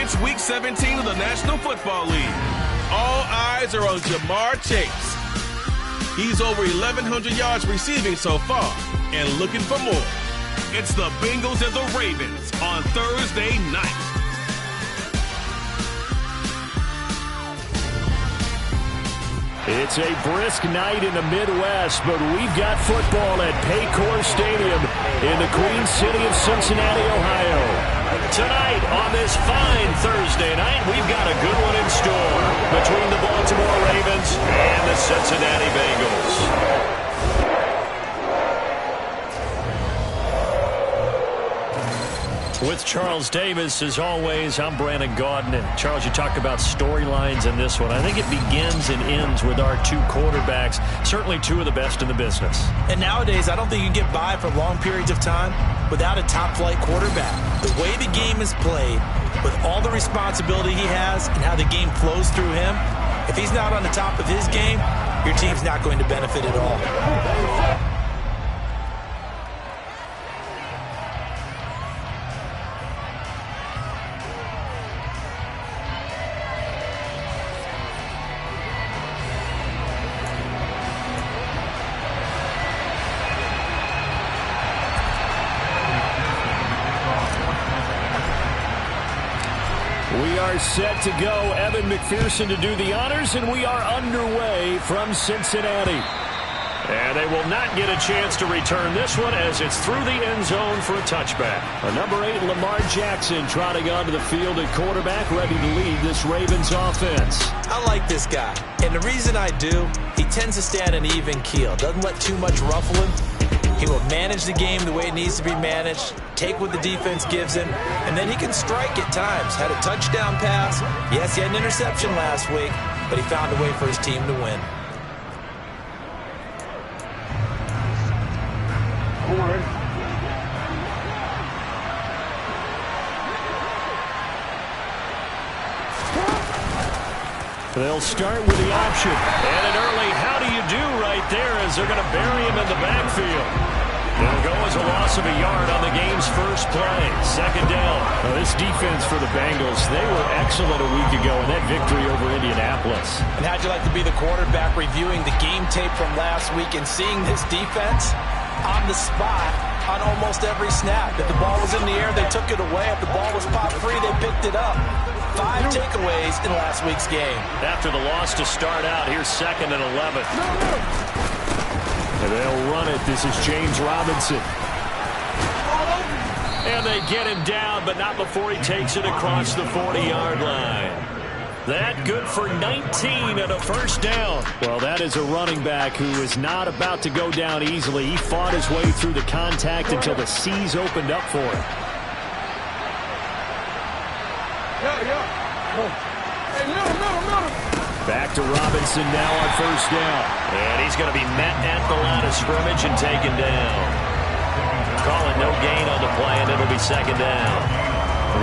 It's Week 17 of the National Football League. All eyes are on Jamar Chase. He's over 1,100 yards receiving so far and looking for more. It's the Bengals and the Ravens on Thursday night. It's a brisk night in the Midwest, but we've got football at Paycor Stadium in the Queen City of Cincinnati, Ohio. Tonight, on this fine Thursday night, we've got a good one in store between the Baltimore Ravens and the Cincinnati Bengals. With Charles Davis, as always, I'm Brandon Gaudin. And Charles, you talk about storylines in this one. I think it begins and ends with our two quarterbacks, certainly two of the best in the business. And nowadays, I don't think you can get by for long periods of time without a top-flight quarterback. The way the game is played, with all the responsibility he has and how the game flows through him, if he's not on the top of his game, your team's not going to benefit at all. We are set to go. Evan McPherson to do the honors, and we are underway from Cincinnati. And they will not get a chance to return this one as it's through the end zone for a touchback. Number 8, Lamar Jackson, trotting onto the field at quarterback, ready to lead this Ravens offense. I like this guy, and the reason I do, he tends to stand an even keel. Doesn't let too much ruffle him. He will manage the game the way it needs to be managed, take what the defense gives him, and then he can strike at times. Had a touchdown pass. Yes, he had an interception last week, but he found a way for his team to win. They'll start with the option. And an early how do you do right there as they're going to bury him in the backfield. They'll go as a loss of a yard on the game's first play. Second down. Now, this defense for the Bengals, they were excellent a week ago in that victory over Indianapolis. And how'd you like to be the quarterback reviewing the game tape from last week and seeing this defense on the spot on almost every snap? If the ball was in the air, they took it away. If the ball was popped free, they picked it up. 5 takeaways in last week's game. After the loss to start out, here's 2nd and 11. And they'll run it. This is James Robinson. And they get him down, but not before he takes it across the 40-yard line. That good for 19 and a first down. Well, that is a running back who is not about to go down easily. He fought his way through the contact until the seas opened up for him. Back to Robinson now on first down. And he's going to be met at the line of scrimmage and taken down. Calling no gain on the play, and it'll be second down.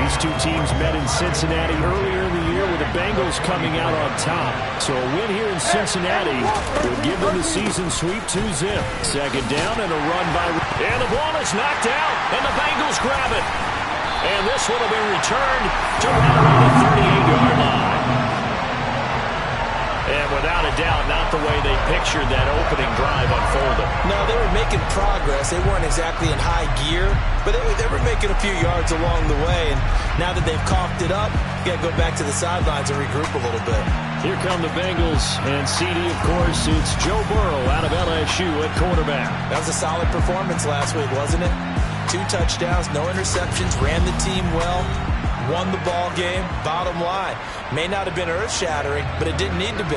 These two teams met in Cincinnati earlier in the year with the Bengals coming out on top. So a win here in Cincinnati would give them the season sweep 2-zip. Second down and a run by... And the ball is knocked out, and the Bengals grab it. And this one will be returned to right around the 38-yard line. And without a doubt, not the way they pictured that opening drive unfolded. No, they were making progress. They weren't exactly in high gear, but they were making a few yards along the way. And now that they've coughed it up, you got to go back to the sidelines and regroup a little bit. Here come the Bengals, and CD, of course, it's Joe Burrow out of LSU at quarterback. That was a solid performance last week, wasn't it? 2 touchdowns, no interceptions, ran the team well, won the ball game. Bottom line, may not have been earth-shattering, but it didn't need to be.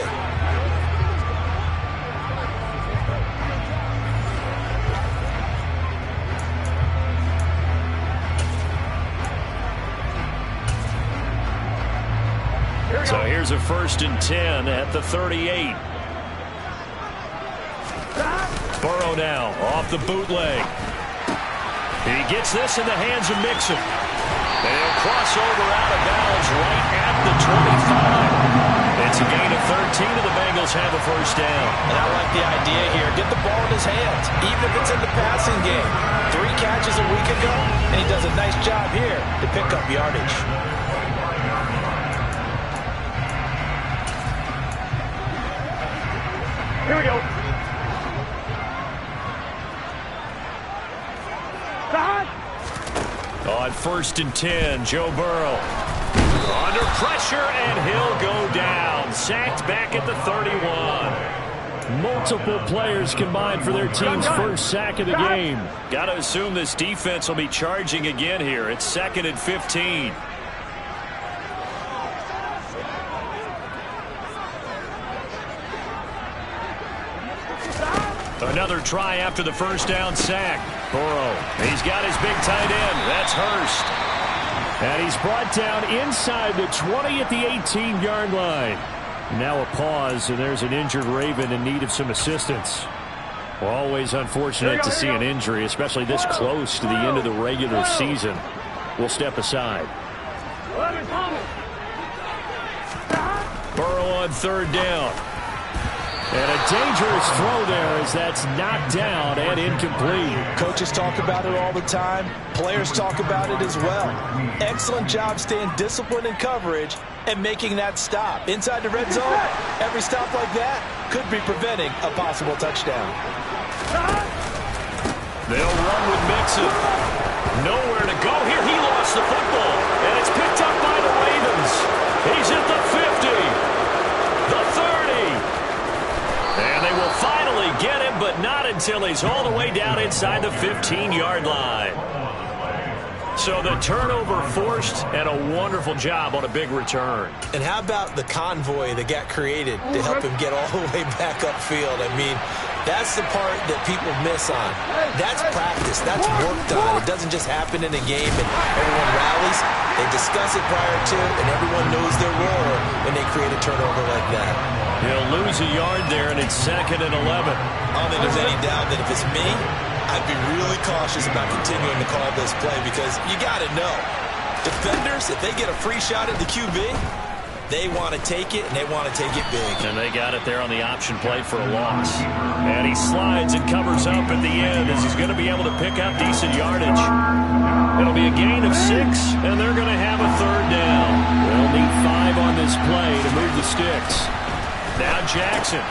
So here's a 1st and 10 at the 38. Burrow now off the bootleg. He gets this in the hands of Mixon. And he'll cross over out of bounds right at the 25. It's a gain of 13, and the Bengals have a first down. And I like the idea here. Get the ball in his hands, even if it's in the passing game. 3 catches a week ago, and he does a nice job here to pick up yardage. Here we go. On 1st and 10, Joe Burrow. Under pressure, and he'll go down. Sacked back at the 31. Multiple players combined for their team's first sack of the game. Got to assume this defense will be charging again here. It's 2nd and 15. Another try after the first down sack. Burrow, he's got his big tight end. That's Hurst. And he's brought down inside the 20 at the 18-yard line. Now a pause, and there's an injured Raven in need of some assistance. Well, always unfortunate to see an injury, especially this close to the end of the regular season. We'll step aside. Burrow on 3rd down. And a dangerous throw there as that's knocked down and incomplete. Coaches talk about it all the time. Players talk about it as well. Excellent job staying disciplined in coverage and making that stop. Inside the red zone, every stop like that could be preventing a possible touchdown. They'll run with Mixon. Nowhere to go here. He lost the football, and it's picked up by the Ravens. He's at the 50, the 30. And they will finally get him, but not until he's all the way down inside the 15-yard line. So the turnover forced, and a wonderful job on a big return. And how about the convoy that got created to help him get all the way back upfield? I mean, that's the part that people miss on. That's practice. That's worked on. It doesn't just happen in a game and everyone rallies. They discuss it prior to, and everyone knows their role when they create a turnover like that. He'll lose a yard there, and it's 2nd and 11. I don't think there's any doubt that if it's me, I'd be really cautious about continuing to call this play because you got to know. Defenders, if they get a free shot at the QB, they want to take it, and they want to take it big. And they got it there on the option play for a loss. And he slides and covers up at the end as he's going to be able to pick up decent yardage. It'll be a gain of 6, and they're going to have a 3rd down. They'll need 5 on this play to move the sticks. Now Jackson.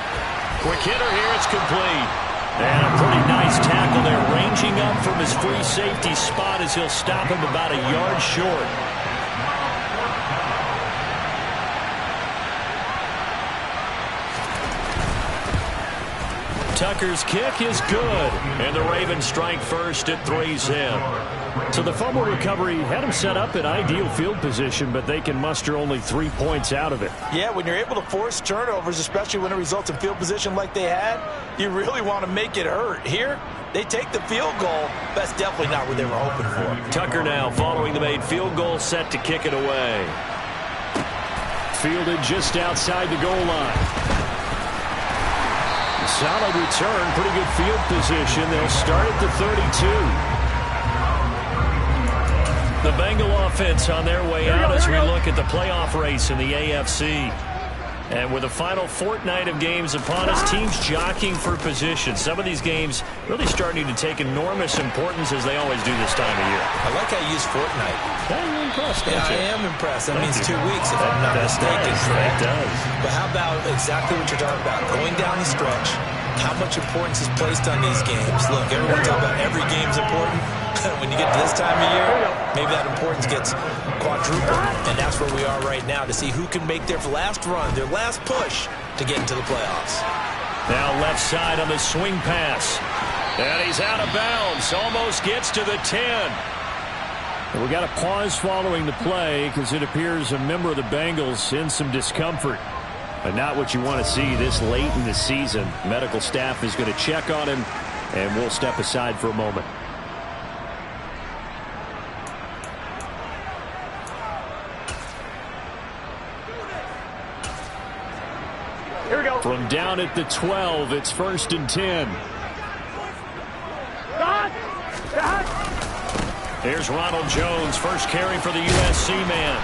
Quick hitter here. It's complete. And a pretty nice tackle there, ranging up from his free safety spot as he'll stop him about a yard short. Tucker's kick is good, and the Ravens strike first at 3's in. So the fumble recovery had him set up in ideal field position, but they can muster only 3 points out of it. Yeah, when you're able to force turnovers, especially when it results in field position like they had, you really want to make it hurt. Here, they take the field goal. That's definitely not what they were hoping for. Tucker now following the made field goal, set to kick it away. Fielded just outside the goal line. Solid return, pretty good field position. They'll start at the 32. The Bengal offense on their way out as we look at the playoff race in the AFC. And with the final fortnight of games upon us, teams jockeying for position. Some of these games really starting to take enormous importance as they always do this time of year. I like how you use fortnight. I'm impressed, yeah, I am impressed. That means 2 weeks, if I'm not mistaken. That does. But how about exactly what you're talking about? Going down the stretch, how much importance is placed on these games? Look, everyone talks about every game's important. When you get to this time of year, maybe that importance gets quadrupled. And that's where we are right now to see who can make their last run, their last push to get into the playoffs. Now left side on the swing pass. And he's out of bounds. Almost gets to the 10. We got a pause following the play because it appears a member of the Bengals in some discomfort. But not what you want to see this late in the season. Medical staff is going to check on him, and we'll step aside for a moment. Here we go. From down at the 12, it's 1st and 10. Here's Ronald Jones, first carry for the USC man.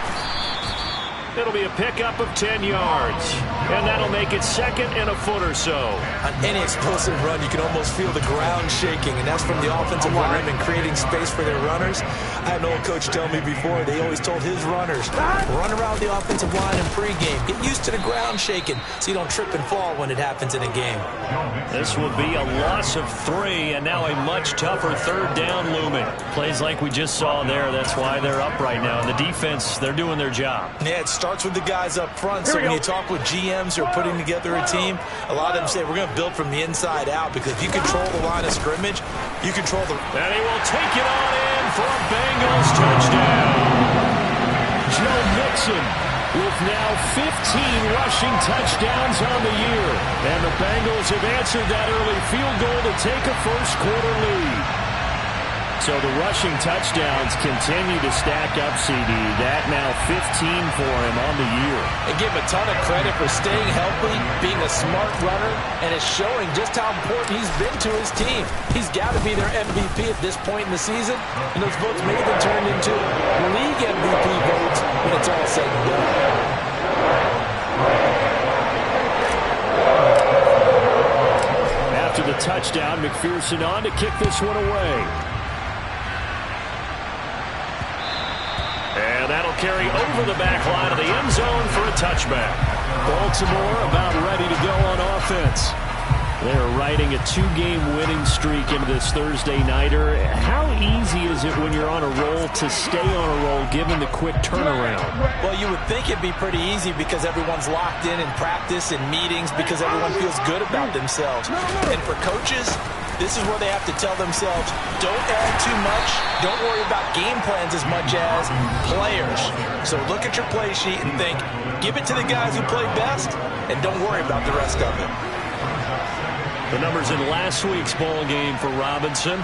It'll be a pickup of 10 yards. And that'll make it second and a foot or so. On any explosive run, you can almost feel the ground shaking, and that's from the offensive linemen creating space for their runners. I had an old coach tell me before, they always told his runners, run around the offensive line in pregame. Get used to the ground shaking so you don't trip and fall when it happens in a game. This will be a loss of 3, and now a much tougher third down looming. Plays like we just saw there, that's why they're up right now. And the defense, they're doing their job. Yeah, it starts with the guys up front. So when you talk with GMs who are putting together a team, a lot of them say we're going to build from the inside out, because if you control the line of scrimmage, you control the... And he will take it on in for a Bengals touchdown. Joe Mixon with now 15 rushing touchdowns on the year. And the Bengals have answered that early field goal to take a first-quarter lead. So the rushing touchdowns continue to stack up, CD. That now 15 for him on the year. And give him a ton of credit for staying healthy, being a smart runner, and it's showing just how important he's been to his team. He's got to be their MVP at this point in the season, and those votes may have turned into league MVP votes when it's all said and done. After the touchdown, McPherson on to kick this one away. And that'll carry over the back line of the end zone for a touchback. Baltimore about ready to go on offense. They're riding a 2-game winning streak into this Thursday nighter. How easy is it when you're on a roll to stay on a roll given the quick turnaround? Well, you would think it'd be pretty easy because everyone's locked in practice and meetings, because everyone feels good about themselves. And for coaches, this is where they have to tell themselves, don't add too much, don't worry about game plans as much as players. So look at your play sheet and think, give it to the guys who play best, and don't worry about the rest of it. The numbers in last week's ball game for Robinson: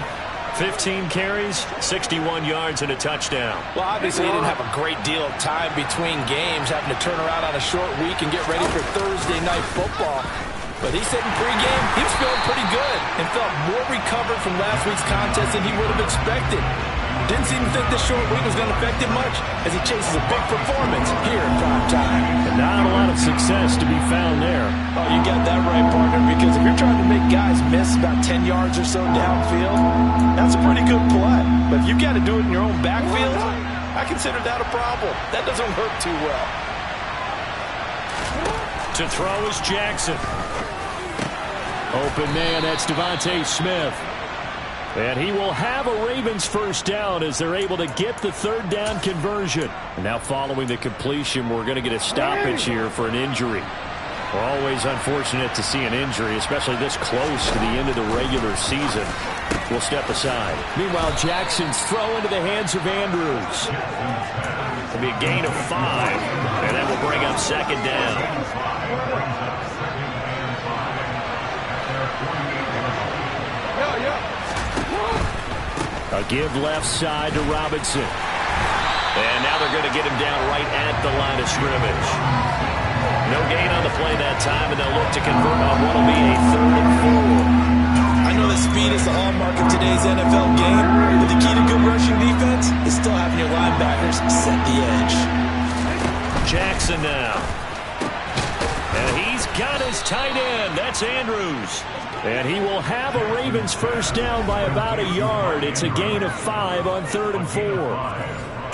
15 carries, 61 yards, and a touchdown. Well, obviously he didn't have a great deal of time between games, having to turn around on a short week and get ready for Thursday night football. But he said in pregame he was feeling pretty good and felt more recovered from last week's contest than he would have expected. Didn't seem to think this short week was going to affect him much as he chases a big performance here in prime time. And not a lot of success to be found there. Oh, you got that right, partner, because if you're trying to make guys miss about 10 yards or so downfield, that's a pretty good play. But if you got to do it in your own backfield, I consider that a problem. That doesn't work too well. To throw is Jackson. Open man, that's Devontae Smith. And he will have a Ravens first down as they're able to get the third down conversion. And now following the completion, we're going to get a stoppage here for an injury. We're always unfortunate to see an injury, especially this close to the end of the regular season. We'll step aside. Meanwhile, Jackson's throw into the hands of Andrews. It'll be a gain of 5, and that will bring up second down. A give left side to Robinson. And now they're going to get him down right at the line of scrimmage. No gain on the play that time, and they'll look to convert on what will be a 3rd and 4. I know that speed is the hallmark of today's NFL game, but the key to good rushing defense is still having your linebackers set the edge. Jackson now. And he's got his tight end. That's Andrews. And he will have a Ravens first down by about a yard. It's a gain of 5 on 3rd and 4.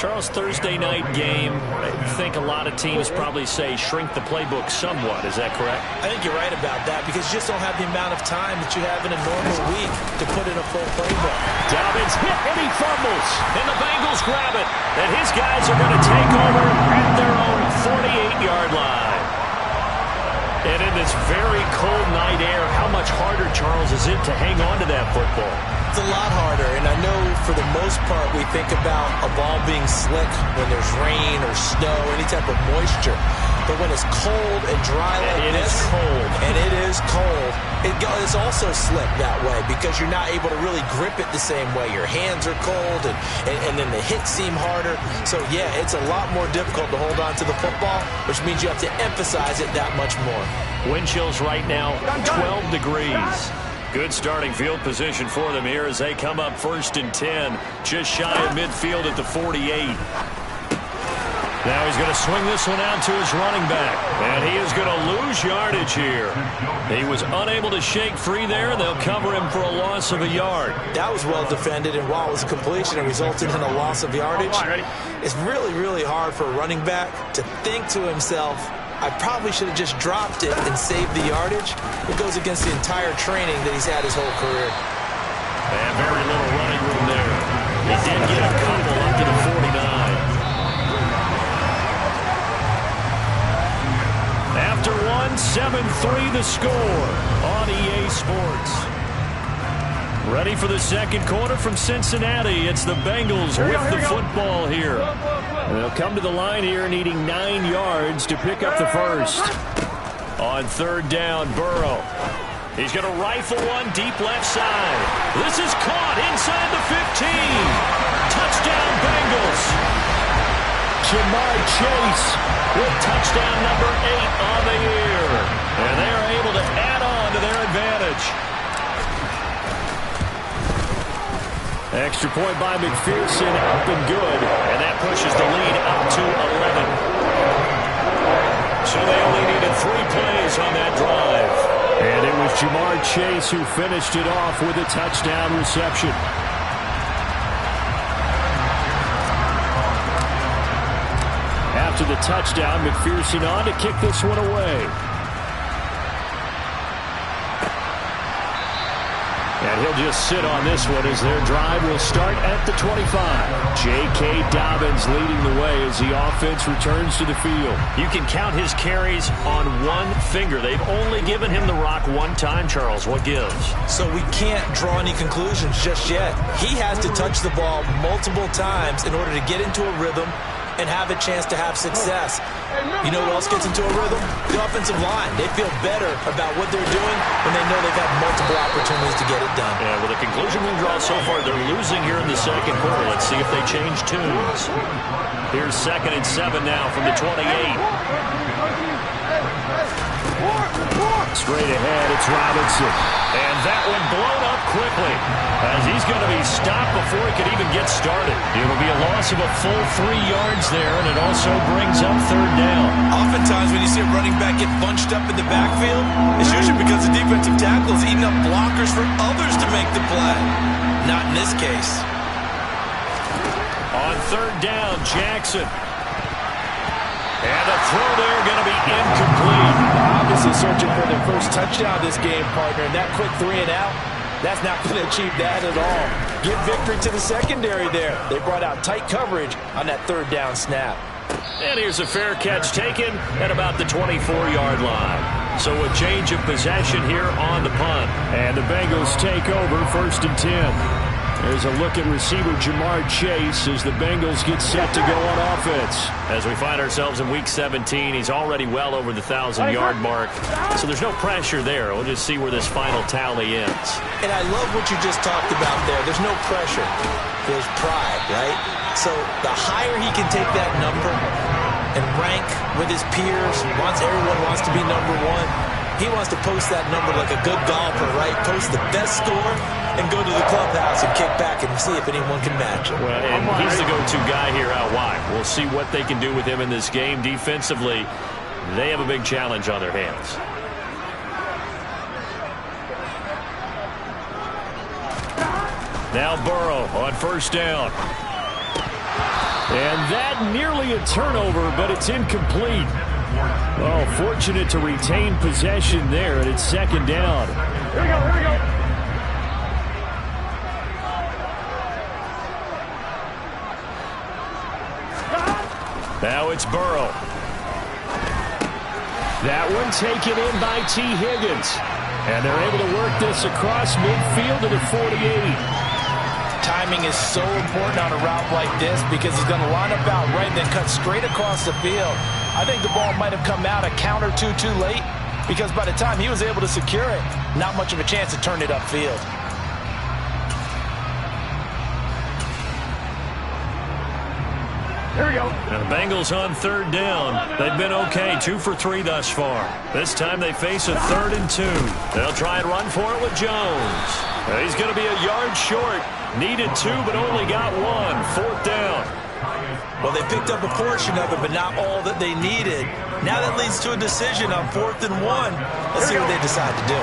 Charles, Thursday night game, I think a lot of teams probably say shrink the playbook somewhat. Is that correct? I think you're right about that, because you just don't have the amount of time that you have in a normal week to put in a full playbook. Dobbins hit and he fumbles. And the Bengals grab it. And his guys are going to take over at their own 48-yard line. And in this very cold night air, how much harder, Charles, is it to hang on to that football? It's a lot harder, and I know for the most part we think about a ball being slick when there's rain or snow, any type of moisture. But when it's cold and dry like this, it is cold, it's also slick that way because you're not able to really grip it the same way. Your hands are cold, and then the hits seem harder. So, yeah, it's a lot more difficult to hold on to the football, which means you have to emphasize it that much more. Wind chills right now, 12 degrees. Good starting field position for them here as they come up 1st and 10, just shy of midfield at the 48. Now he's going to swing this one out to his running back. And he is going to lose yardage here. He was unable to shake free there, and they'll cover him for a loss of a yard. That was well defended, and while it was a completion, it resulted in a loss of yardage. It's really, really hard for a running back to think to himself, I probably should have just dropped it and saved the yardage. It goes against the entire training that he's had his whole career. And very little running room there. He did get a couple up to the 49. After one, 7-3 the score on EA Sports. Ready for the second quarter from Cincinnati. It's the Bengals with the football here. And they'll come to the line here needing 9 yards to pick up the first. On third down, Burrow. He's going to rifle one deep left side. This is caught inside the 15. Touchdown, Bengals. Jamar Chase with touchdown number 8 on the year. And they are able to add on to their advantage. Extra point by McPherson, up and good. And that pushes the lead up to 11. So they only needed 3 plays on that drive. And it was Jamar Chase who finished it off with a touchdown reception. After the touchdown, McPherson on to kick this one away. And he'll just sit on this one as their drive will start at the 25. J.K. Dobbins leading the way as the offense returns to the field. You can count his carries on one finger. They've only given him the rock one time, Charles. What gives? So we can't draw any conclusions just yet. He has to touch the ball multiple times in order to get into a rhythm and have a chance to have success. You know what else gets into a rhythm? The offensive line. They feel better about what they're doing when they know they've had multiple opportunities to get it done. Yeah, with the conclusion we draw so far, they're losing here in the second quarter. Let's see if they change tunes. Here's 2nd and 7 now from the 28. Straight ahead, it's Robinson. And that one blown up quickly as he's going to be stopped before he could even get started. It'll be a loss of a full 3 yards there, and it also brings up third down. Oftentimes when you see a running back get bunched up in the backfield, it's usually because the defensive tackle is eating up blockers for others to make the play. Not in this case. On third down, Jackson. And a throw there going to be incomplete. Obviously searching for their first touchdown this game, partner. And that quick 3 and out, that's not going to achieve that at all. Give victory to the secondary there. They brought out tight coverage on that third down snap. And here's a fair catch taken at about the 24-yard line. So a change of possession here on the punt. And the Bengals take over 1st and 10. There's a look at receiver Jamar Chase as the Bengals get set to go on offense. As we find ourselves in Week 17, he's already well over the 1,000-yard mark. So there's no pressure there. We'll just see where this final tally ends. And I love what you just talked about there. There's no pressure. There's pride, right? So the higher he can take that number and rank with his peers, everyone wants to be number 1. He wants to post that number like a good golfer, right? Post the best score and go to the clubhouse and kick back and see if anyone can match it. Well, and he's the go-to guy here out wide. We'll see what they can do with him in this game. Defensively, they have a big challenge on their hands. Now Burrow on first down. And that nearly a turnover, but it's incomplete. Oh, fortunate to retain possession there, and it's 2nd down. Here we go, here we go. Now it's Burrow. That one taken in by T. Higgins. And they're able to work this across midfield to the 48. Timing is so important on a route like this because he's going to line up out right and then cut straight across the field. I think the ball might have come out a count or two too late because by the time he was able to secure it, not much of a chance to turn it upfield. Here we go. And the Bengals on third down. They've been okay, 2 for 3 thus far. This time they face a 3rd and 2. They'll try and run for it with Jones. He's going to be a yard short. Needed 2, but only got 1. 4th down. Well, they picked up a portion of it, but not all that they needed. Now that leads to a decision on 4th and 1. Let's see what they decide to do.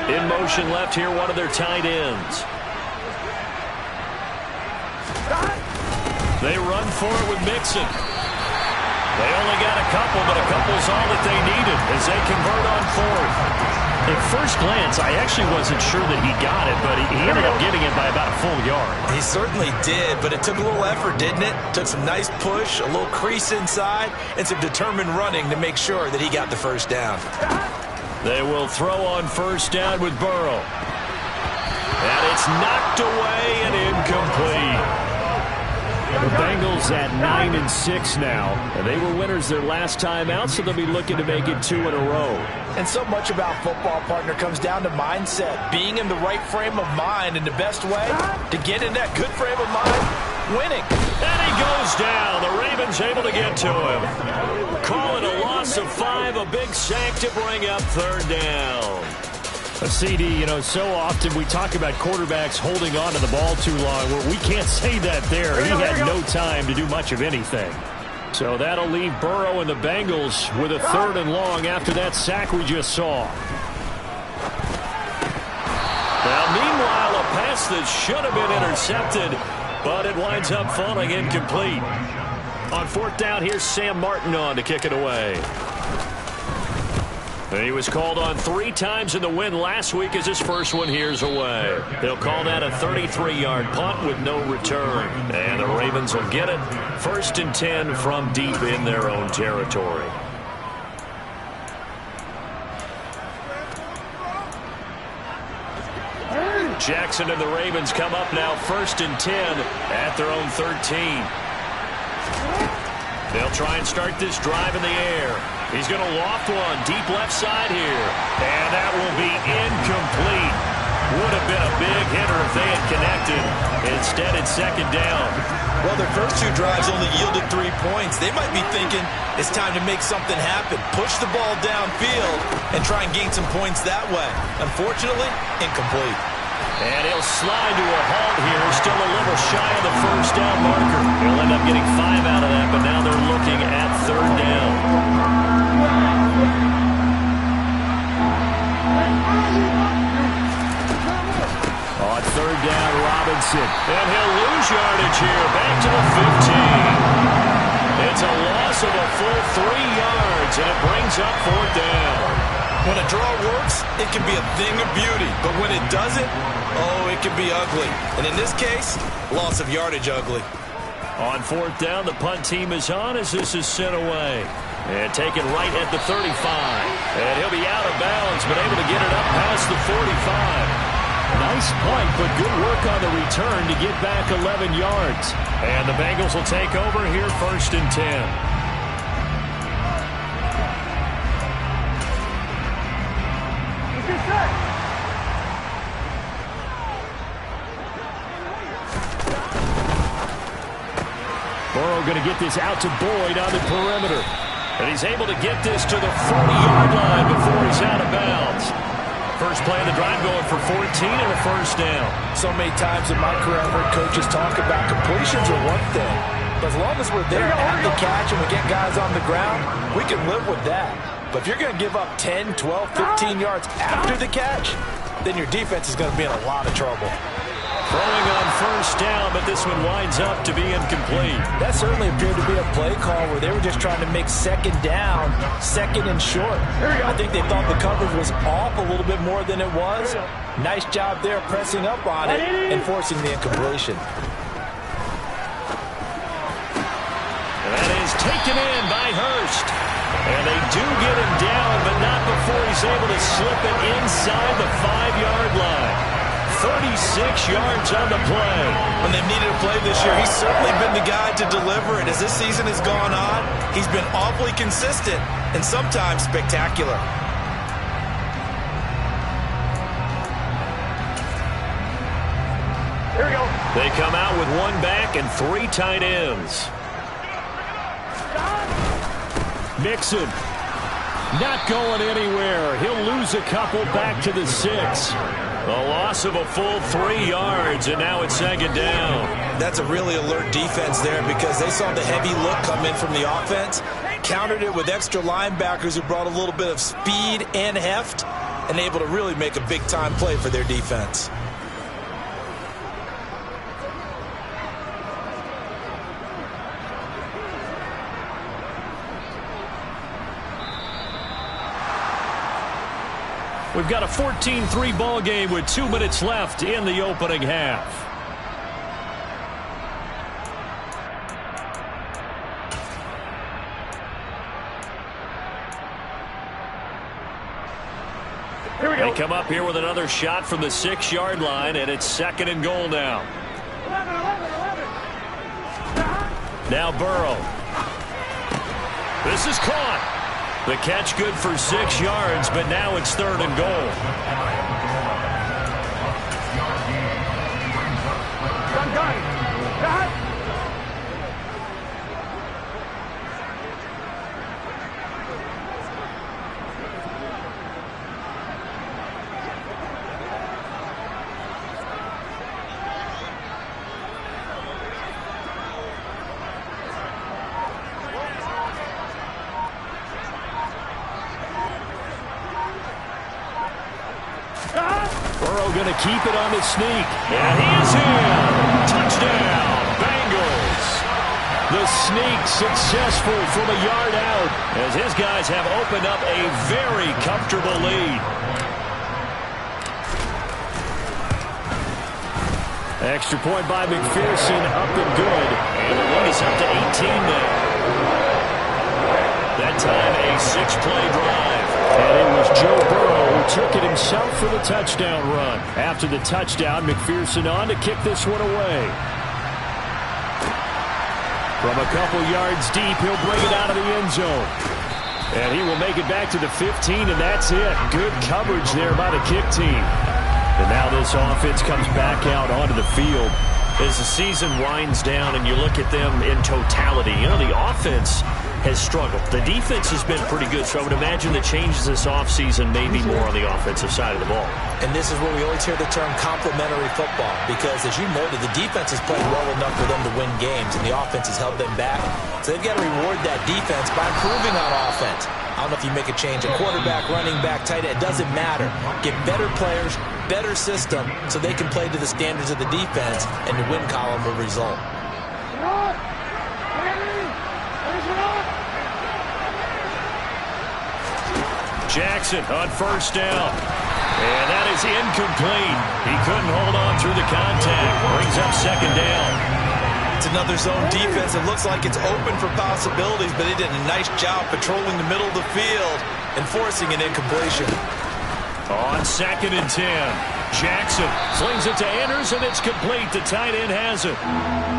In motion left here, one of their tight ends. They run for it with Mixon. They only got a couple, but a couple's all that they needed as they convert on 4th. At first glance, I actually wasn't sure that he got it, but he ended up getting it by about a full yard. He certainly did, but it took a little effort, didn't it? Took some nice push, a little crease inside, and some determined running to make sure that he got the first down. They will throw on 1st down with Burrow. And it's knocked away and incomplete. The Bengals at 9-6 now. And they were winners their last time out, so they'll be looking to make it 2 in a row. And so much about football, partner, comes down to mindset. Being in the right frame of mind, and the best way to get in that good frame of mind, winning. And he goes down. The Ravens able to get to him. Call it a loss of 5, a big sack to bring up 3rd down. CD, so often we talk about quarterbacks holding on to the ball too long. Well, we can't say that there. He had no time to do much of anything. So that'll leave Burrow and the Bengals with a 3rd and long after that sack we just saw. Now, meanwhile, a pass that should have been intercepted, but it winds up falling incomplete. On 4th down, here's Sam Martin on to kick it away. He was called on 3 times in the win last week as his first one here's away. They'll call that a 33-yard punt with no return. And the Ravens will get it. 1st and 10 from deep in their own territory. Jackson and the Ravens come up now 1st and 10 at their own 13. They'll try and start this drive in the air. He's going to loft one deep left side here. And that will be incomplete. Would have been a big hitter if they had connected. Instead, it's 2nd down. Well, their first 2 drives only yielded 3 points. They might be thinking it's time to make something happen. Push the ball downfield and try and gain some points that way. Unfortunately, incomplete. And he'll slide to a halt here. Still a little shy of the 1st down marker. He'll end up getting 5 out of that, but now they're looking at 3rd down. On 3rd down, Robinson. And he'll lose yardage here. Back to the 15. It's a loss of a full 3 yards, and it brings up 4th down. When a draw works, it can be a thing of beauty. But when it doesn't, oh, it can be ugly. And in this case, loss of yardage ugly. On 4th down, the punt team is on as this is sent away. And taken right at the 35. And he'll be out of bounds, but able to get it up past the 45. Nice punt, but good work on the return to get back 11 yards. And the Bengals will take over here 1st and 10. Burrow going to get this out to Boyd on the perimeter. And he's able to get this to the 40-yard line before he's out of bounds. First play of the drive going for 14 and a 1st down. So many times in my career I've heard coaches talk about completions are one thing. But as long as we're there at the catch and we get guys on the ground, we can live with that. But if you're going to give up 10, 12, 15 yards after the catch, then your defense is going to be in a lot of trouble. Throwing on 1st down, but this one winds up to be incomplete. That certainly appeared to be a play call where they were just trying to make 2nd down, 2nd and short. I think they thought the coverage was off a little bit more than it was. Nice job there pressing up on it and forcing the incompletion. And that is taken in by Hurst. And they do get him down, but not before he's able to slip it inside the 5-yard line. 36 yards on the play. When they've needed a play this year, he's certainly been the guy to deliver. And as this season has gone on, he's been awfully consistent and sometimes spectacular. Here we go. They come out with 1 back and 3 tight ends. Mixon. Not going anywhere. He'll lose a couple back to the 6. A loss of a full 3 yards, and now it's second down. That's a really alert defense there because they saw the heavy look come in from the offense, countered it with extra linebackers who brought a little bit of speed and heft, and able to really make a big-time play for their defense. We've got a 14-3 ball game with 2 minutes left in the opening half. Here we go. They come up here with another shot from the 6-yard line, and it's second and goal now. 11. Now Burrow. This is caught. The catch good for 6 yards, but now it's third and goal. Done. Burrow going to keep it on the sneak. And he is in. Touchdown, Bengals. The sneak successful from a yard out as his guys have opened up a very comfortable lead. Extra point by McPherson, up and good. And the lead is up to 18 now. That time a 6-play drive. And it was Joe Burrow who took it himself for the touchdown run. After the touchdown, McPherson on to kick this one away. From a couple yards deep, he'll bring it out of the end zone. And he will make it back to the 15, and that's it. Good coverage there by the kick team. And now this offense comes back out onto the field. As the season winds down and you look at them in totality, you know, the offense has struggled. The defense has been pretty good, so I would imagine the changes this offseason may be more on the offensive side of the ball. And this is where we always hear the term complementary football, because as you noted, the defense has played well enough for them to win games, and the offense has held them back. So they've got to reward that defense by improving on offense. I don't know if you make a change, a quarterback, running back, tight end, it doesn't matter. Get better players, better system, so they can play to the standards of the defense, and the win column will result. Jackson on first down. And that is incomplete. He couldn't hold on through the contact. Brings up second down. It's another zone defense. It looks like it's open for possibilities, but they did a nice job patrolling the middle of the field and forcing an incompletion. On second and 10, Jackson slings it to Andrews, and it's complete. The tight end has it.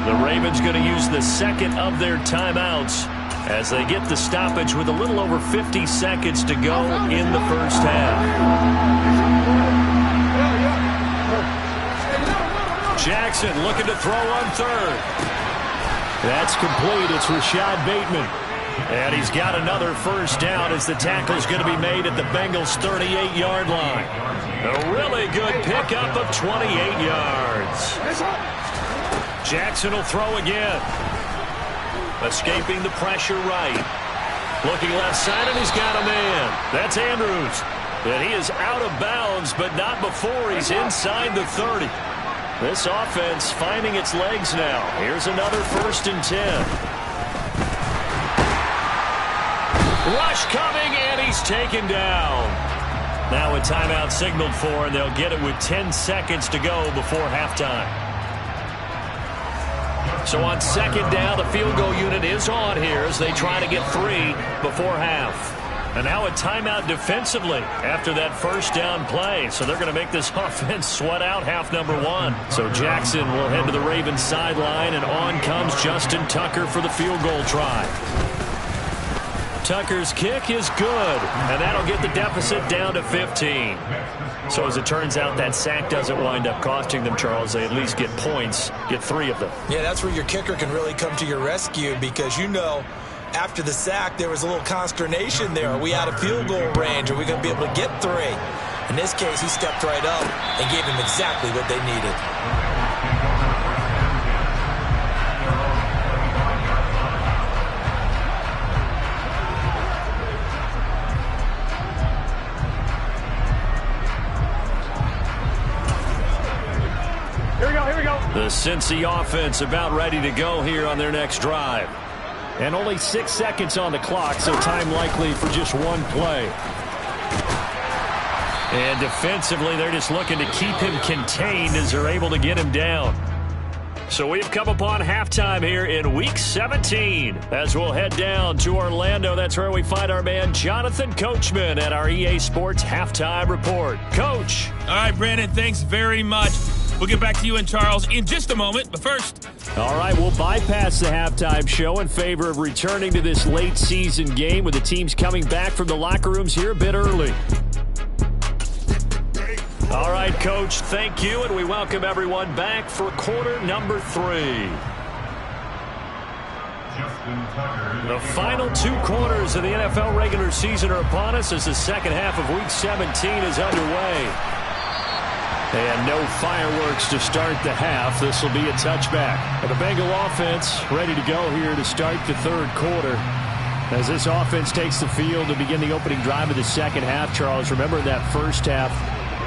The Ravens going to use the second of their timeouts as they get the stoppage with a little over 50 seconds to go in the first half. Jackson looking to throw on third. That's complete. It's Rashad Bateman. And he's got another first down as the tackle's going to be made at the Bengals' 38-yard line. A really good pickup of 28 yards. Jackson will throw again. Escaping the pressure right. Looking left side, and he's got a man. That's Andrews. And he is out of bounds, but not before he's inside the 30. This offense finding its legs now. Here's another 1st and 10. Rush coming, and he's taken down. Now a timeout signaled for, and they'll get it with 10 seconds to go before halftime. So on second down, the field goal unit is on here as they try to get 3 before half. And now a timeout defensively after that first down play. So they're going to make this offense sweat out half number 1. So Jackson will head to the Ravens sideline, and on comes Justin Tucker for the field goal try. Tucker's kick is good, and that'll get the deficit down to 15. So as it turns out, that sack doesn't wind up costing them, Charles. They at least get points, get 3 of them. Yeah, that's where your kicker can really come to your rescue, because you know After the sack, there was a little consternation there. Are we out of field goal range? Are we going to be able to get 3? In this case, he stepped right up and gave them exactly what they needed. Here we go. The Cincy offense about ready to go here on their next drive. And only 6 seconds on the clock, so time likely for just one play. And defensively, they're just looking to keep him contained as they're able to get him down. So we've come upon halftime here in Week 17. As we'll head down to Orlando, that's where we find our man Jonathan Coachman at our EA Sports Halftime Report. Coach. All right, Brandon, thanks very much. We'll get back to you and Charles in just a moment, but first. All right, we'll bypass the halftime show in favor of returning to this late season game with the teams coming back from the locker rooms here a bit early. All right, Coach, thank you, and we welcome everyone back for quarter number 3. The final 2 quarters of the NFL regular season are upon us as the second half of Week 17 is underway. And no fireworks to start the half. This will be a touchback. And the Bengal offense ready to go here to start the third quarter. As this offense takes the field to begin the opening drive of the second half, Charles, remember that first half,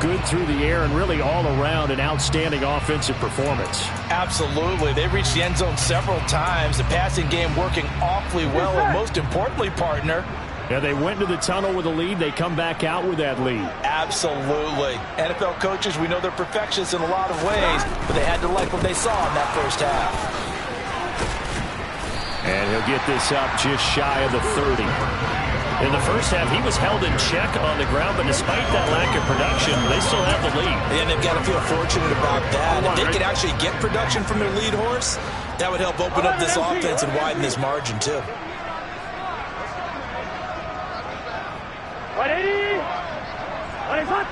good through the air and really all around an outstanding offensive performance. Absolutely. They reached the end zone several times. The passing game working awfully well. And most importantly, partner, yeah, they went into the tunnel with a lead. They come back out with that lead. Absolutely. NFL coaches, we know they're perfectionists in a lot of ways, but they had to like what they saw in that first half. And he'll get this up just shy of the 30. In the first half, he was held in check on the ground, but despite that lack of production, they still have the lead. And they've got to feel fortunate about that. If they could actually get production from their lead horse, that would help open up this offense and widen this margin, too. 180. 180.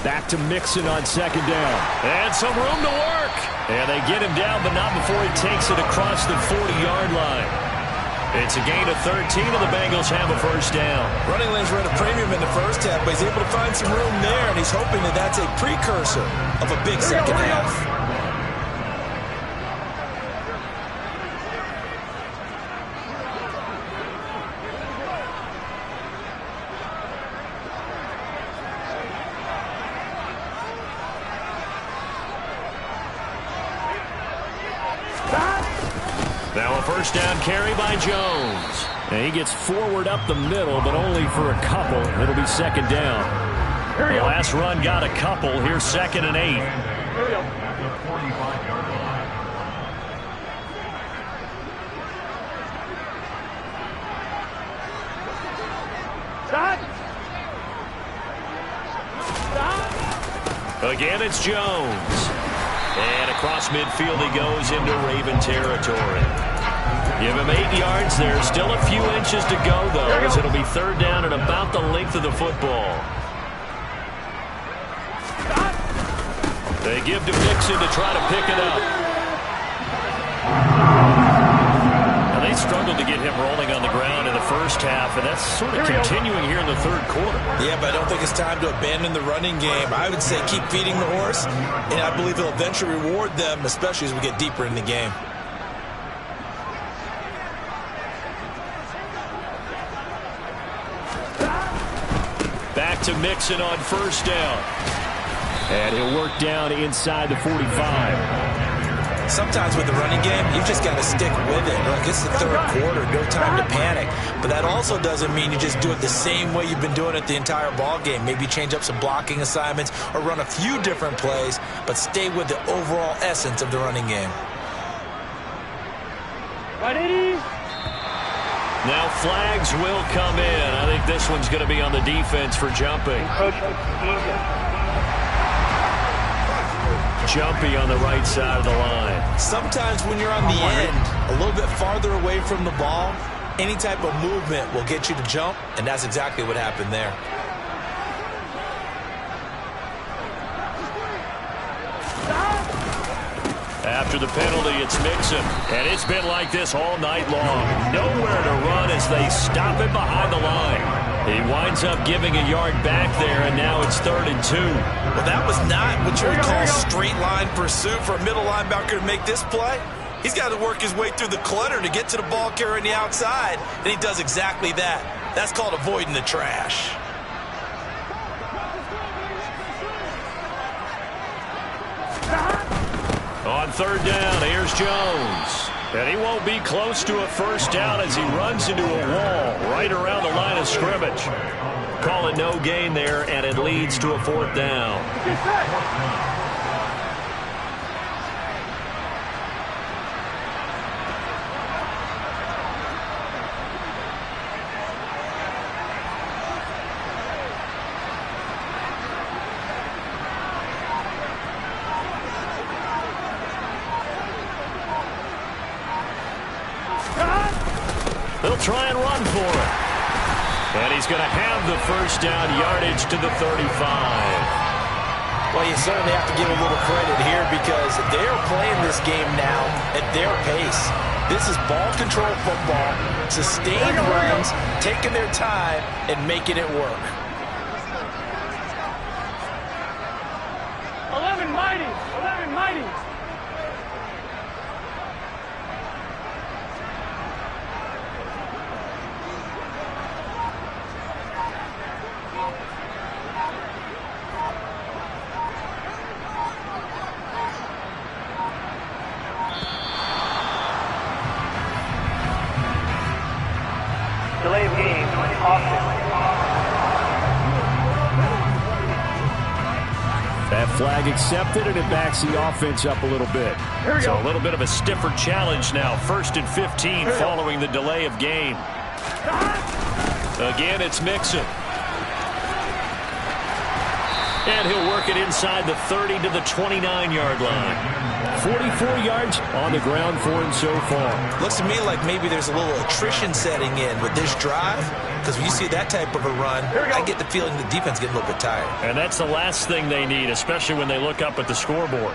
Back to Mixon on second down. And some room to work. And they get him down, but not before he takes it across the 40-yard line. It's a gain of 13, and the Bengals have a first down. Running lanes were at a premium in the first half, but he's able to find some room there, and he's hoping that that's a precursor of a big second half. Now a first down carry by Jones. And he gets forward up the middle, but only for a couple. It'll be second down. The last run got a couple. Here's 2nd and 8. Here we go. Again, it's Jones. And across midfield he goes into Raven territory. Give him 8 yards there. Still a few inches to go, though, as it'll be third down and about the length of the football. They give to Mixon to try to pick it up. Now they struggled to get him rolling on the ground in the first half, and that's sort of continuing here in the third quarter. Yeah, but I don't think it's time to abandon the running game. I would say keep feeding the horse, and I believe he'll eventually reward them, especially as we get deeper in the game. Back to Mixon on first down. And he'll work down inside the 45. Sometimes with the running game, you've just got to stick with it. Look, it's the third quarter, no time to panic. But that also doesn't mean you just do it the same way you've been doing it the entire ball game. Maybe change up some blocking assignments or run a few different plays, but stay with the overall essence of the running game. 180. Now flags will come in. I think this one's going to be on the defense for jumping. Jumpy on the right side of the line. Sometimes when you're on the end, a little bit farther away from the ball, any type of movement will get you to jump, and that's exactly what happened there. After the penalty, it's Mixon. And it's been like this all night long. Nowhere to run as they stop him behind the line. He winds up giving a yard back there, and now it's 3rd and 2. Well, that was not what you would call straight line pursuit for a middle linebacker to make this play. He's got to work his way through the clutter to get to the ball carrier on the outside, and he does exactly that. That's called avoiding the trash. On 3rd down, here's Jones. And he won't be close to a first down as he runs into a wall right around the line of scrimmage. Call it no gain there, and it leads to a 4th down. They'll try and run for it. And he's going to have the first down, yardage to the 35. Well, you certainly have to give a little credit here because they're playing this game now at their pace. This is ball control football, sustained runs, taking their time and making it work. 11 mighty. 11 mighty. Delay of game, offense. That flag accepted, and it backs the offense up a little bit. So a little bit of a stiffer challenge now. 1st and 15 following the delay of game. Again, it's Mixon. And he'll work it inside the 30 to the 29-yard line. 44 yards on the ground for him so far. Looks to me like maybe there's a little attrition setting in with this drive, because when you see that type of a run, I get the feeling the defense getting a little bit tired. And that's the last thing they need, especially when they look up at the scoreboard.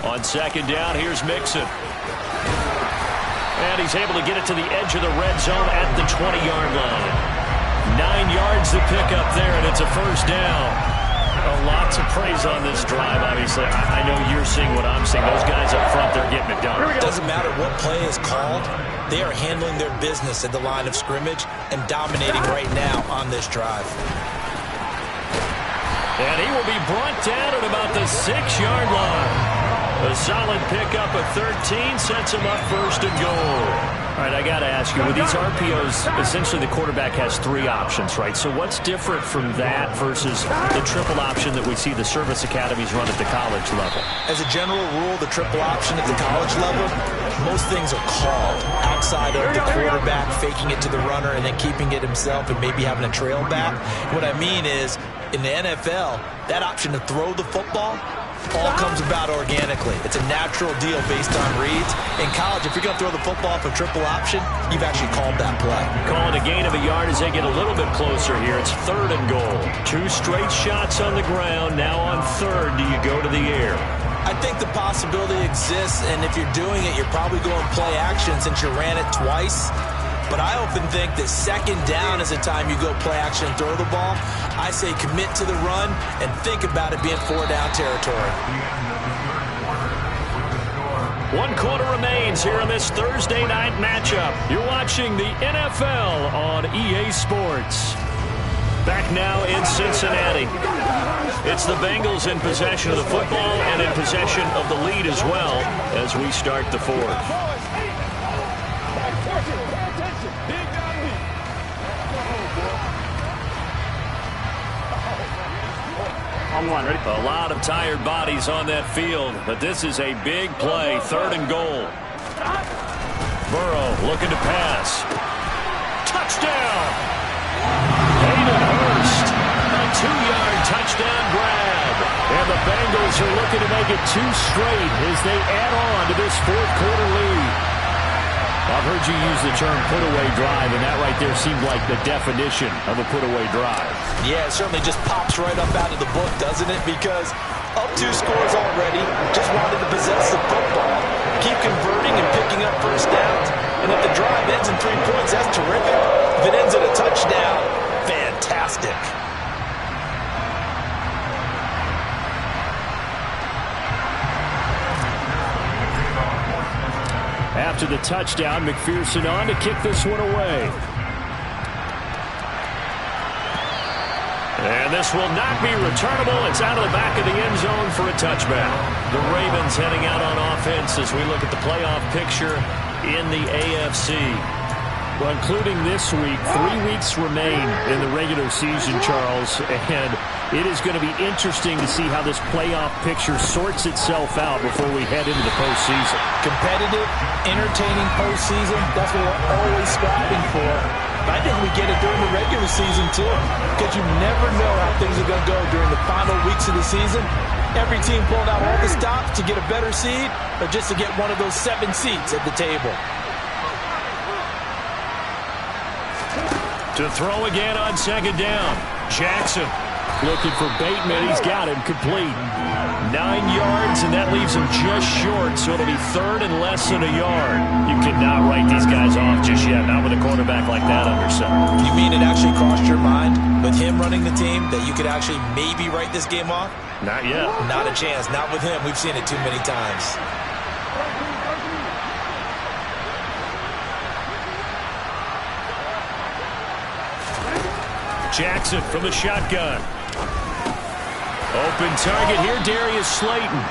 On 2nd down, here's Mixon. And he's able to get it to the edge of the red zone at the 20-yard line. 9 yards to pick up there, and it's a first down. Lots of praise on this drive, obviously. I know you're seeing what I'm seeing. Those guys up front, they're getting it done. It doesn't matter what play is called. They are handling their business at the line of scrimmage and dominating right now on this drive. And he will be brought down at about the 6-yard line. A solid pickup of 13 sets him up 1st and goal. All right, I got to ask you, with these RPOs, essentially the quarterback has 3 options, right? So what's different from that versus the triple option that we see the service academies run at the college level? As a general rule, the triple option at the college level, most things are called outside of the quarterback faking it to the runner and then keeping it himself and maybe having a trail back. What I mean is, in the NFL, that option to throw the football all comes about organically. It's a natural deal based on reads. In college, if you're going to throw the football for triple option, you've actually called that play. Calling a gain of a yard as they get a little bit closer here. It's 3rd and goal. 2 straight shots on the ground. Now on 3rd, do you go to the air? I think the possibility exists, and if you're doing it, you're probably going play action since you ran it twice. But I often think that 2nd down is the time you go play action and throw the ball. I say commit to the run and think about it being 4-down territory. 1 quarter remains here in this Thursday night matchup. You're watching the NFL on EA Sports. Back now in Cincinnati. It's the Bengals in possession of the football and in possession of the lead as well as we start the 4th. Ready? A lot of tired bodies on that field, but this is a big play. 3rd and goal. Burrow looking to pass. Touchdown! Hayden Hurst. A 2-yard touchdown grab. And And the Bengals are looking to make it 2 straight as they add on to this fourth-quarter lead. I've heard you use the term put-away drive, and that right there seemed like the definition of a put-away drive. Yeah, it certainly just pops right up out of the book, doesn't it? Because up 2 scores already, just wanted to possess the football, keep converting and picking up first downs. And if the drive ends in 3 points, that's terrific. If it ends in a touchdown, fantastic. After the touchdown, McPherson on to kick this one away. And this will not be returnable. It's out of the back of the end zone for a touchback. The Ravens heading out on offense as we look at the playoff picture in the AFC. Well, including this week, 3 weeks remain in the regular season, Charles, and it is going to be interesting to see how this playoff picture sorts itself out before we head into the postseason. Competitive, entertaining postseason, that's what we're always striving for. But I think we get it during the regular season, too, because you never know how things are going to go during the final weeks of the season. Every team pulling out all the stops to get a better seed or just to get one of those 7 seats at the table. To throw again on second down. Jackson looking for Bateman. He's got him complete. 9 yards, and that leaves him just short, so it'll be 3rd and less than a yard. You cannot write these guys off just yet, not with a quarterback like that under center. You mean it actually crossed your mind with him running the team that you could actually maybe write this game off? Not yet. Not a chance. Not with him. We've seen it too many times. Jackson from the shotgun. Open target here, Darius Slayton.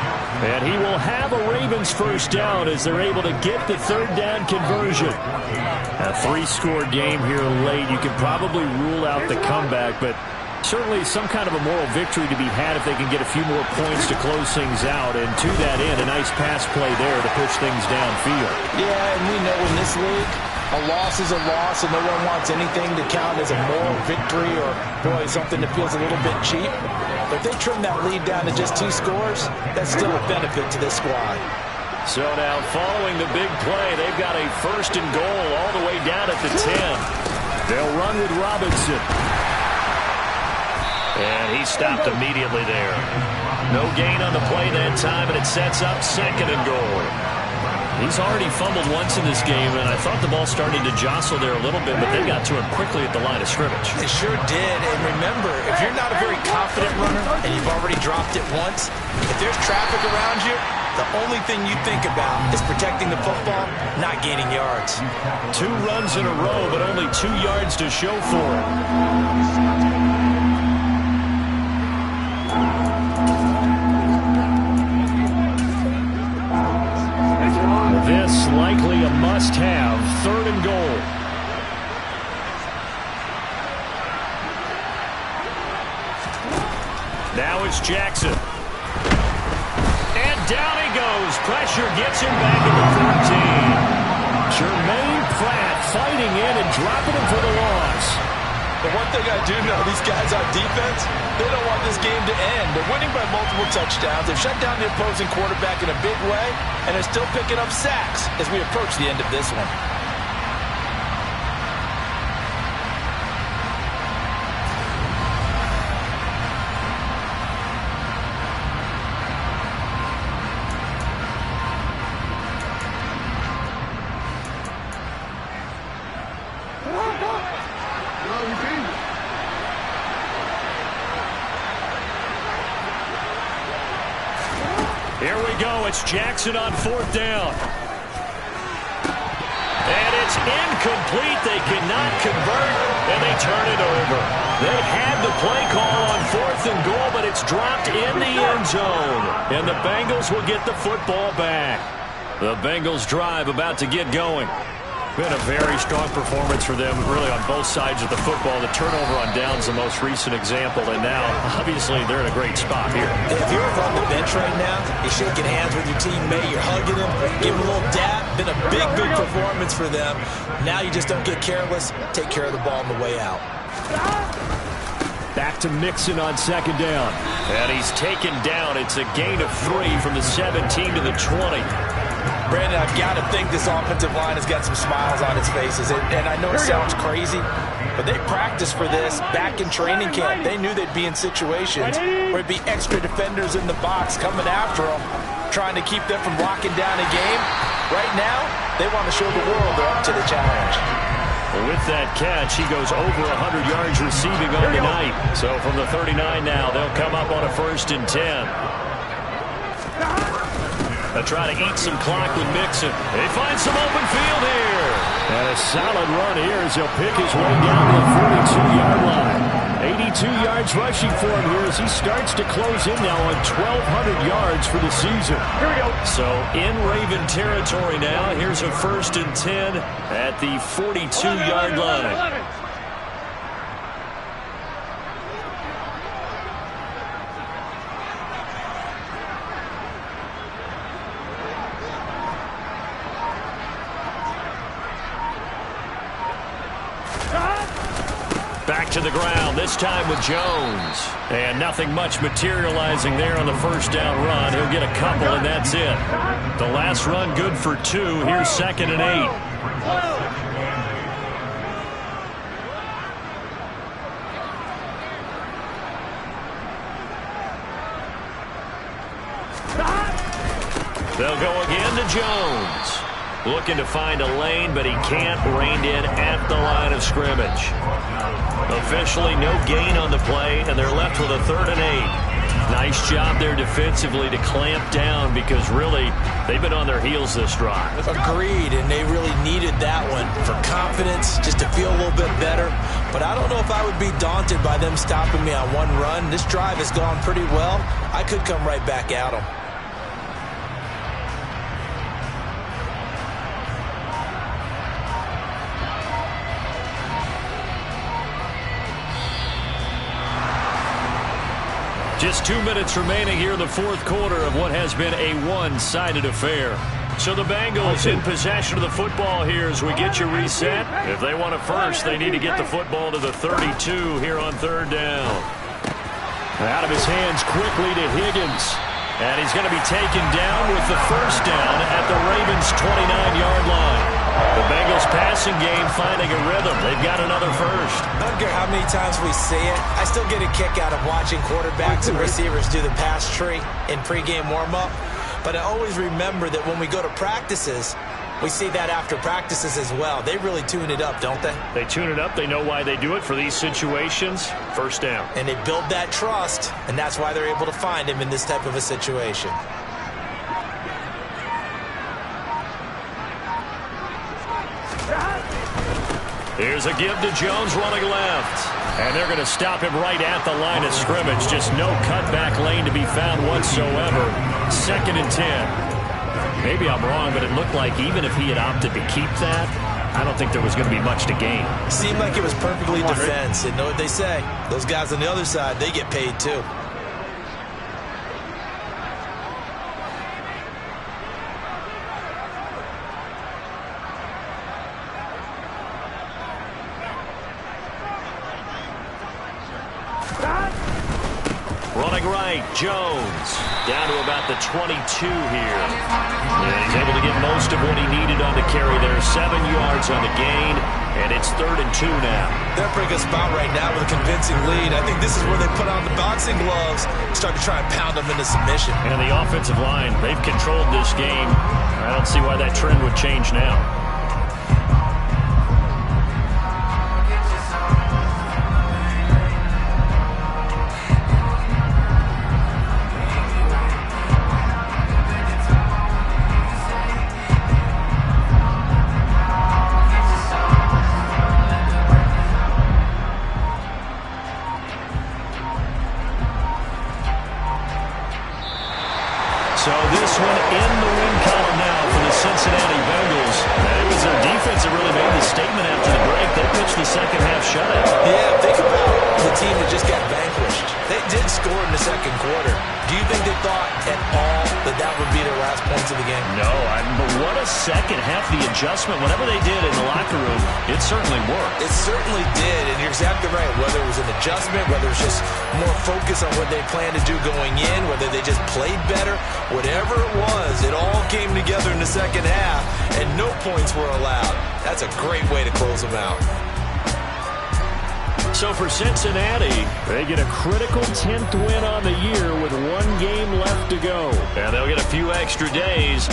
And he will have a Ravens first down as they're able to get the 3rd down conversion. A 3-score game here late. You can probably rule out the comeback, but certainly some kind of a moral victory to be had if they can get a few more points to close things out. And to that end, a nice pass play there to push things downfield. Yeah, and we know in this league, a loss is a loss, and no one wants anything to count as a moral victory or, boy, something that feels a little bit cheap. But if they trim that lead down to just 2 scores, that's still a benefit to this squad. So now following the big play, they've got a 1st and goal all the way down at the 10. They'll run with Robinson. And he stopped immediately there. No gain on the play that time, and it sets up 2nd and goal. He's already fumbled once in this game, and I thought the ball started to jostle there a little bit, but they got to him quickly at the line of scrimmage. They sure did, and remember, if you're not a very confident runner and you've already dropped it once, if there's traffic around you, the only thing you think about is protecting the football, not gaining yards. 2 runs in a row, but only 2 yards to show for it. This likely a must-have, 3rd and goal. Now it's Jackson. And down he goes. Pressure gets him back at the 14. Jermaine Pratt fighting in and dropping him for the loss. The one thing I do know, these guys on defense, they don't want this game to end. They're winning by multiple touchdowns. They've shut down the opposing quarterback in a big way, and they're still picking up sacks as we approach the end of this one. Here we go. It's Jackson on 4th down. And it's incomplete. They cannot convert, and they turn it over. They had the play call on 4th and goal, but it's dropped in the end zone. And the Bengals will get the football back. The Bengals drive about to get going. Been a very strong performance for them, really, on both sides of the football. The turnover on downs, the most recent example, and now, obviously, they're in a great spot here. If you're over on the bench right now, you're shaking hands with your teammate, you're hugging him, giving him a little dap. Been a big, big performance for them. Now you just don't get careless. Take care of the ball on the way out. Back to Mixon on second down. And he's taken down. It's a gain of 3 from the 17 to the 20. Brandon, I've got to think this offensive line has got some smiles on its faces. And I know it sounds crazy, but they practiced for this back in training camp. They knew they'd be in situations where it'd be extra defenders in the box coming after them, trying to keep them from locking down a game. Right now, they want to show the world they're up to the challenge. With that catch, he goes over 100 yards receiving on the night. So from the 39 now, they'll come up on a 1st and 10. They'll try to eat some clock with Mixon. They find some open field here. And a solid run here as he'll pick his way down to the 42-yard line. 82 yards rushing for him here as he starts to close in now on 1,200 yards for the season. Here we go. So in Raven territory now. Here's a 1st and 10 at the 42-yard line. 11. Back to the ground, this time with Jones. And nothing much materializing there on the 1st down run. He'll get a couple, and that's it. The last run good for 2. Here's 2nd and 8. They'll go again to Jones. Looking to find a lane, but he can't. Reined in at the line of scrimmage. Officially no gain on the play, and they're left with a 3rd and 8. Nice job there defensively to clamp down because really they've been on their heels this drive. Agreed, and they really needed that one for confidence, just to feel a little bit better. But I don't know if I would be daunted by them stopping me on one run. This drive has gone pretty well. I could come right back at them. Just 2 minutes remaining here in the 4th quarter of what has been a one-sided affair. So the Bengals in possession of the football here as we get you reset. If they want it first, they need to get the football to the 32 here on 3rd down. Out of his hands quickly to Higgins. And he's going to be taken down with the 1st down at the Ravens' 29-yard line. The Bengals passing game finding a rhythm. They've got another 1st. I don't care how many times we see it. I still get a kick out of watching quarterbacks and receivers do the pass tree in pregame warm-up. But I always remember that when we go to practices, we see that after practices as well. They really tune it up, don't they? They tune it up. They know why they do it for these situations. 1st down. And they build that trust, and that's why they're able to find him in this type of a situation. Here's a give to Jones running left. And they're going to stop him right at the line of scrimmage. Just no cutback lane to be found whatsoever. 2nd and 10. Maybe I'm wrong, but it looked like even if he had opted to keep that, I don't think there was going to be much to gain. Seemed like it was perfectly defense. And know what they say? Those guys on the other side, they get paid too. Running right, Jones. Down to about the 22 here. And he's able to get most of what he needed on the carry there. 7 yards on the gain, and it's 3rd and 2 now. They're a pretty good spot right now with a convincing lead. I think this is where they put on the boxing gloves, start to try and pound them into submission. And the offensive line, they've controlled this game. I don't see why that trend would change now. So this one in the win column now for the Cincinnati Bengals. And it was their defense that really made the statement after the break. They pitched the second half shutout. Yeah, think about the team that just got vanquished. They did score in the second quarter. Do you think they thought at all that that would be their last points of the game? No, but what a second half. The adjustment, whatever they did in the locker room, it certainly worked. It certainly did, and you're exactly right. Whether it was an adjustment, whether it was just more focus on what they planned to do going in, whether they just played better, whatever it was, it all came together in the second half, and no points were allowed. That's a great way to close them out. So for Cincinnati, they get a critical 10th win on the year with one game left to go. and they'll get a few extra days.